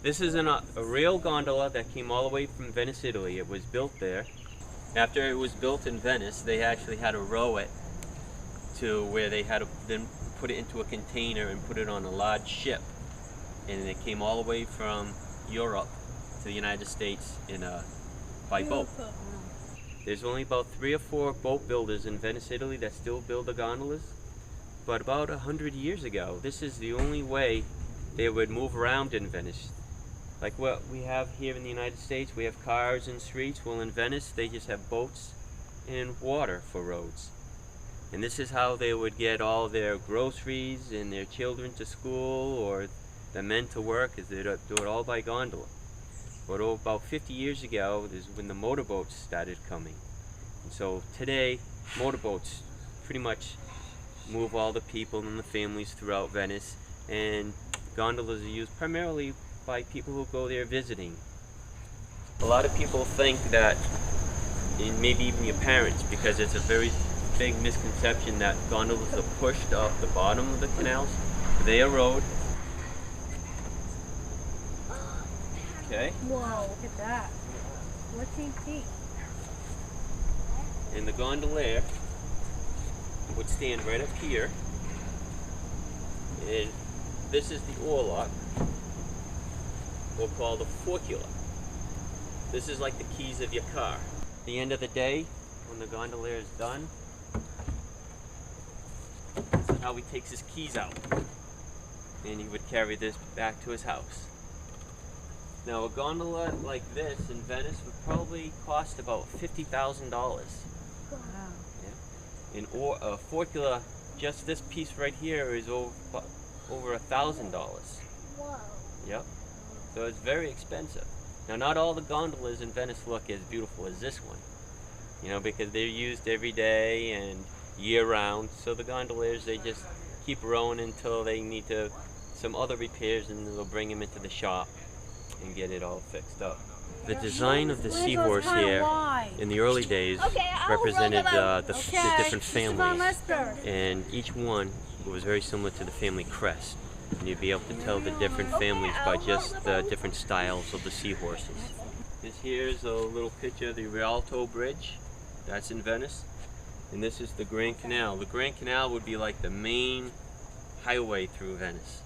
This is a real gondola that came all the way from Venice, Italy. It was built there. After it was built in Venice, they actually had to row it to where they had to then put it into a container and put it on a large ship. And it came all the way from Europe to the United States by boat. There's only about 3 or 4 boat builders in Venice, Italy that still build the gondolas. But about 100 years ago, this is the only way they would move around in Venice. Like what we have here in the United States, we have cars and streets. Well, in Venice, they just have boats and water for roads. And this is how they would get all their groceries and their children to school or the men to work, is they do it all by gondola. But about 50 years ago is when the motorboats started coming. And so today, motorboats pretty much move all the people and the families throughout Venice, and gondolas are used primarily by people who go there visiting. A lot of people think that, and maybe even your parents, because it's a very big misconception that gondolas are pushed off the bottom of the canals. They erode. Okay. Whoa, look at that. What's he see? And the gondolier would stand right up here, and this is the oarlock, or called a forcula. This is like the keys of your car. At the end of the day, when the gondolier is done, this is how he takes his keys out, and he would carry this back to his house. Now, a gondola like this in Venice would probably cost about $50,000. Wow. Yeah. And a forcula, just this piece right here, is over $1,000. Whoa. Yep. So it's very expensive. Now, not all the gondolas in Venice look as beautiful as this one, you know, because they're used every day and year-round. So the gondoliers, they just keep rowing until they need some other repairs, and they'll bring them into the shop and get it all fixed up. The design of the seahorse here in the early days represented the different families, and each one was very similar to the family crest. And you'd be able to tell the different families by just the different styles of the seahorses. This here is a little picture of the Rialto Bridge. That's in Venice. And this is the Grand Canal. The Grand Canal would be like the main highway through Venice.